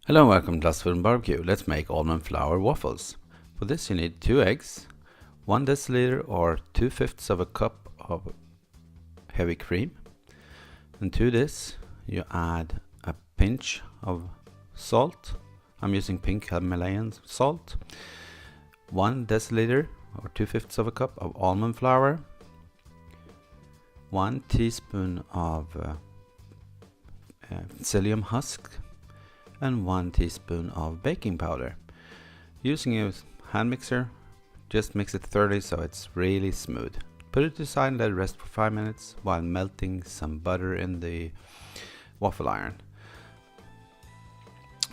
Hello and welcome to Last Food and Barbecue. Let's make almond flour waffles. For this you need 2 eggs, 1 deciliter or 2/5 of a cup of heavy cream. And to this you add a pinch of salt. I'm using pink Himalayan salt. 1 deciliter or 2/5 of a cup of almond flour. 1 teaspoon of psyllium husk. And 1 teaspoon of baking powder. Using a hand mixer, just mix it thoroughly so it's really smooth. Put it aside and let it rest for 5 minutes while melting some butter in the waffle iron.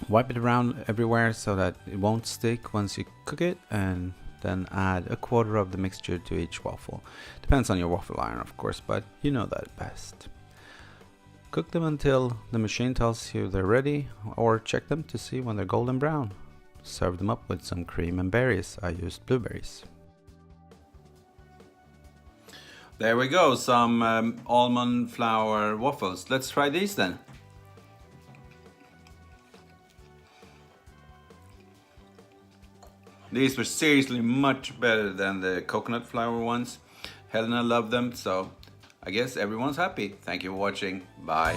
Wipe it around everywhere so that it won't stick once you cook it, and then add 1/4 of the mixture to each waffle. Depends on your waffle iron, of course, but you know that best. Cook them until the machine tells you they're ready, or check them to see when they're golden brown. Serve them up with some cream and berries. I used blueberries. There we go, some almond flour waffles. Let's try these then. These were seriously much better than the coconut flour ones. Helena loved them, so I guess everyone's happy. Thank you for watching. Bye.